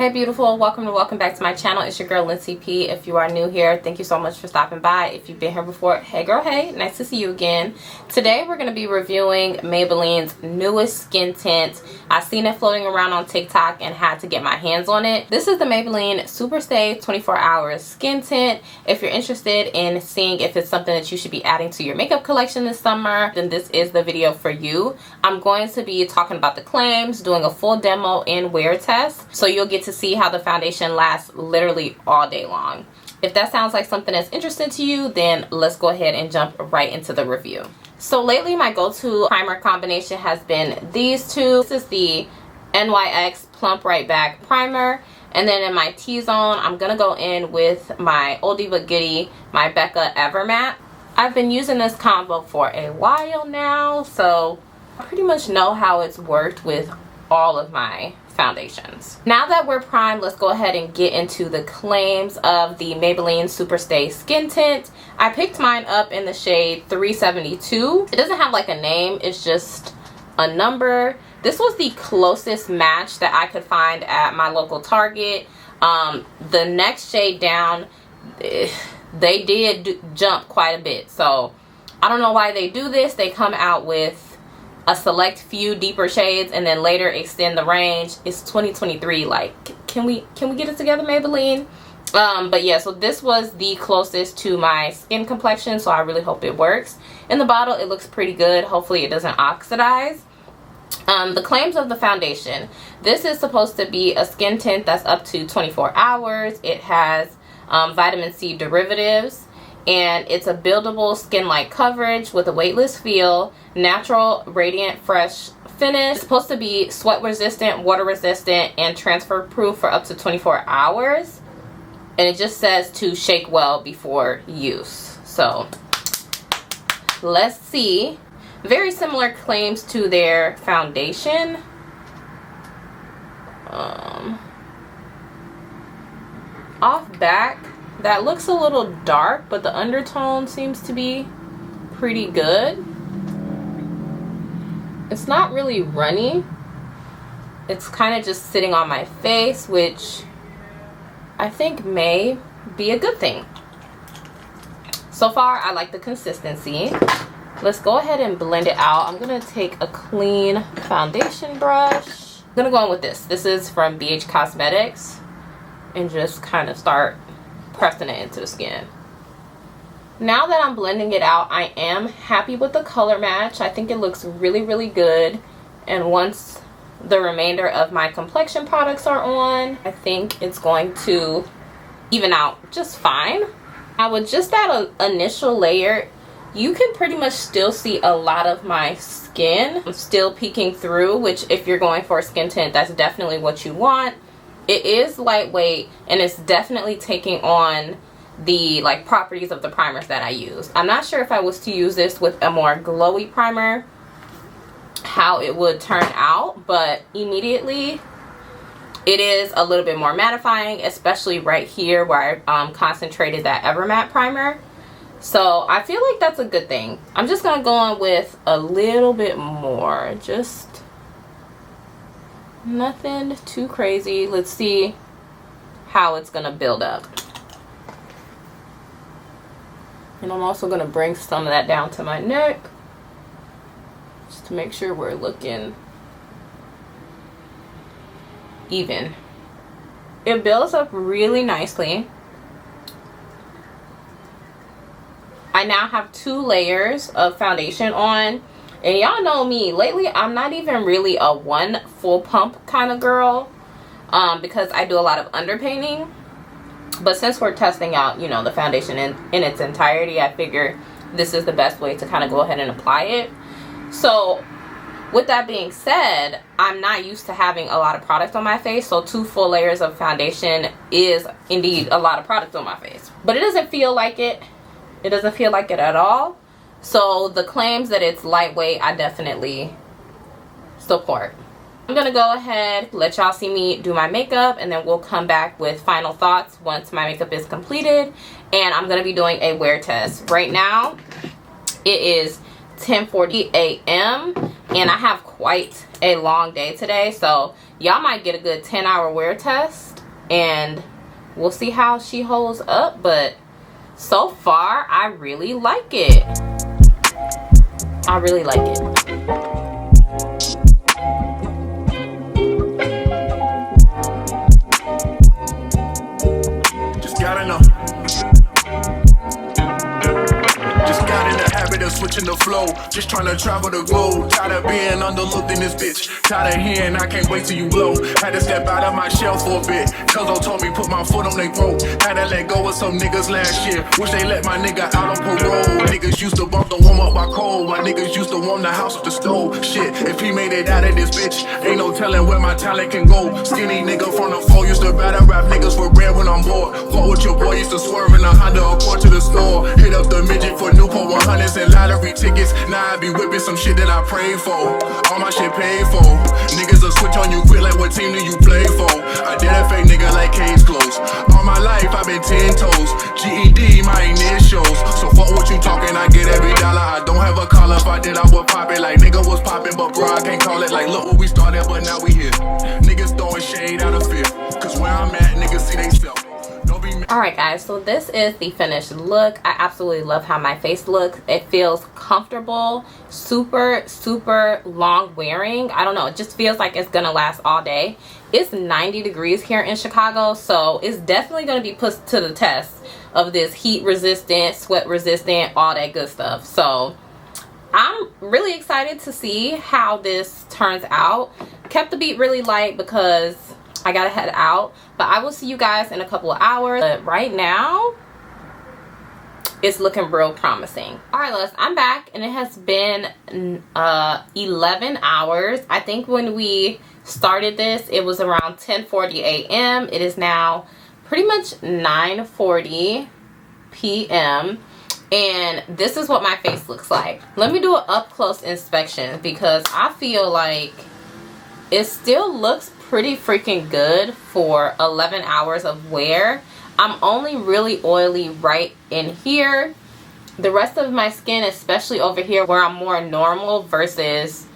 Hey beautiful, welcome back to my channel. It's your girl Lincy P. If you are new here, thank you so much for stopping by. If you've been here before, hey girl, hey, nice to see you again. Today we're going to be reviewing Maybelline's newest skin tint. I seen it floating around on TikTok and had to get my hands on it. This is the Maybelline Super Stay 24 Hours Skin Tint. If you're interested in seeing if it's something that you should be adding to your makeup collection this summer, then this is the video for you. I'm going to be talking about the claims, doing a full demo and wear test, so you'll get to see how the foundation lasts literally all day long. If that sounds like something that's interesting to you, then let's go ahead and jump right into the review. So lately my go-to primer combination has been these two. This is the NYX Plump Right Back Primer, and then in my T-zone I'm gonna go in with my oldie but goodie, my Becca Evermatte. I've been using this combo for a while now, so I pretty much know how it's worked with all of my foundations. Now that we're primed, let's go ahead and get into the claims of the Maybelline Super Stay Skin Tint. I picked mine up in the shade 372. It doesn't have like a name, it's just a number. This was the closest match that I could find at my local Target. The next shade down, they did jump quite a bit, so I don't know why they do this. They come out with a select few deeper shades and then later extend the range. It's 2023, like can we get it together, Maybelline? But yeah, so this was the closest to my skin complexion, so I really hope it works. In the bottle it looks pretty good. Hopefully it doesn't oxidize. The claims of the foundation: this is supposed to be a skin tint that's up to 24 hours. It has vitamin C derivatives, and it's a buildable skin-like coverage with a weightless feel, natural, radiant, fresh finish. It's supposed to be sweat resistant, water resistant, and transfer proof for up to 24 hours. And it just says to shake well before use. So let's see. Very similar claims to their foundation. Off back, that looks a little dark, but the undertone seems to be pretty good. It's not really runny. It's kind of just sitting on my face, which I think may be a good thing. So far, I like the consistency. Let's go ahead and blend it out. I'm gonna take a clean foundation brush. I'm gonna go in with this. This is from BH Cosmetics, and just kind of start pressing it into the skin. Now that I'm blending it out, I am happy with the color match. I think it looks really good, and once the remainder of my complexion products are on, I think it's going to even out just fine. Now with just that initial layer, you can pretty much still see a lot of my skin still peeking through, which if you're going for a skin tint, that's definitely what you want. It is lightweight, and it's definitely taking on the like properties of the primers that I use. I'm not sure if I was to use this with a more glowy primer how it would turn out, but immediately it is a little bit more mattifying, especially right here where I concentrated that Evermatte primer. So I feel like that's a good thing. I'm just gonna go on with a little bit more, just nothing too crazy. Let's see how it's gonna build up. And I'm also gonna bring some of that down to my neck, just to make sure we're looking even. It builds up really nicely. I now have 2 layers of foundation on. And y'all know me, lately I'm not even really a one full pump kind of girl, because I do a lot of underpainting. But since we're testing out, you know, the foundation in its entirety, I figure this is the best way to kind of go ahead and apply it. So with that being said, I'm not used to having a lot of product on my face, so 2 full layers of foundation is indeed a lot of product on my face. But it doesn't feel like it. It doesn't feel like it at all. So the claims that it's lightweight, I definitely support. I'm gonna go ahead, let y'all see me do my makeup, and then we'll come back with final thoughts once my makeup is completed. And I'm gonna be doing a wear test. Right now, it is 10:40 a.m. and I have quite a long day today, so y'all might get a good 10-hour wear test. and we'll see how she holds up. But so far, I really like it. I really like it. Just gotta know. Switching the flow, just trying to travel the globe. Tired of being underlooked in this bitch. Tired of hearing I can't wait till you blow. Had to step out of my shell for a bit. Cuzzo told me put my foot on their throat. Had to let go of some niggas last year. Wish they let my nigga out on parole. Niggas used to bump the warm up by cold. My niggas used to warm the house with the stove. Shit, if he made it out of this bitch, ain't no telling where my talent can go. Skinny nigga from the floor used to battle rap niggas for bread when I'm bored. Fuck with your boy, used to swerve in a Honda Accord to the store. Hit up the midget for Newport 100s and lottery tickets. Now I be whipping some shit that I prayed for. All my shit paid for. Niggas will switch on you quick like what team do you play for? I did a fake nigga like case closed. All my life I been 10 toes. GED my initials. So fuck what you talking, I get every dollar. I don't have a call, if I did I would pop it. Like nigga was popping, but bro I can't call it. Like look where we started, but now we here. Niggas throwing shade out of fear. Cause where I'm at, niggas see they self. Alright guys, so this is the finished look. I absolutely love how my face looks. It feels comfortable, super long wearing. I don't know, it just feels like it's gonna last all day. It's 90 degrees here in Chicago, so it's definitely gonna be put to the test of this heat resistant, sweat resistant, all that good stuff. So I'm really excited to see how this turns out. Kept the beat really light because I gotta head out, but I will see you guys in a couple of hours. But right now it's looking real promising. All right, loves, I'm back and it has been 11 hours. I think when we started this it was around 10:40 a.m. It is now pretty much 9:40 p.m. and this is what my face looks like. Let me do an up close inspection because I feel like it still looks pretty freaking good for 11 hours of wear. I'm only really oily right in here. The rest of my skin, especially over here where I'm more normal versus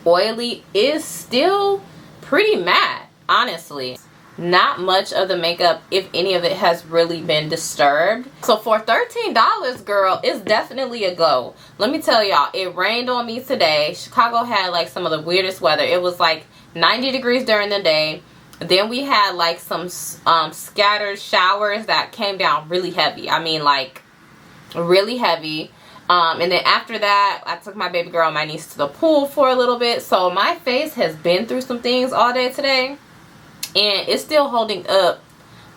oily, is still pretty matte, honestly. Not much of the makeup, if any of it, has really been disturbed. So for $13, girl, it's definitely a go. Let me tell y'all, it rained on me today. Chicago had like some of the weirdest weather. It was like 90 degrees during the day. Then we had like some scattered showers that came down really heavy. I mean like really heavy. And then after that, I took my baby girl and my niece to the pool for a little bit. So my face has been through some things all day today. And it's still holding up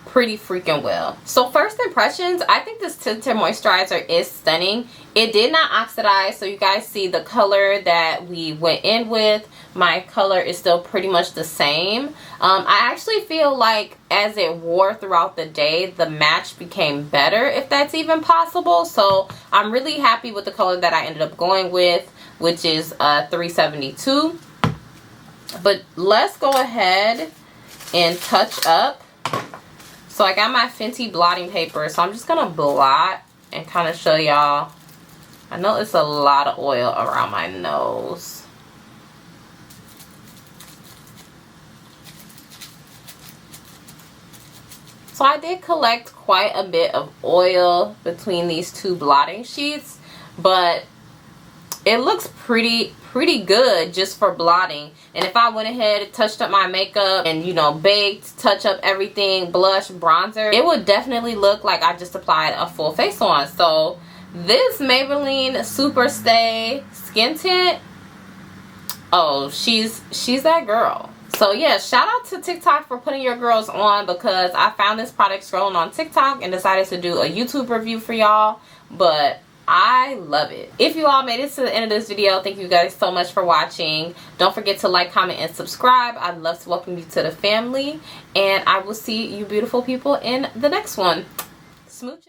pretty freaking well. So first impressions, I think this tinted moisturizer is stunning. It did not oxidize, so you guys see the color that we went in with. My color is still pretty much the same. I actually feel like as it wore throughout the day, the match became better, if that's even possible. So I'm really happy with the color that I ended up going with, which is 372. But let's go ahead and touch up. So I got my Fenty blotting paper, so I'm just gonna blot and kind of show y'all. I know it's a lot of oil around my nose. So I did collect quite a bit of oil between these two blotting sheets, but it looks pretty good just for blotting. And if I went ahead and touched up my makeup and, you know, baked, touch up everything, blush, bronzer, it would definitely look like I just applied a full face on. So this Maybelline Super Stay Skin Tint, oh, she's that girl. So yeah, shout out to TikTok for putting your girls on, because I found this product scrolling on TikTok and decided to do a YouTube review for y'all. But I love it. If you all made it to the end of this video, thank you guys so much for watching. Don't forget to like, comment, and subscribe. I'd love to welcome you to the family. And I will see you beautiful people in the next one. Smooches.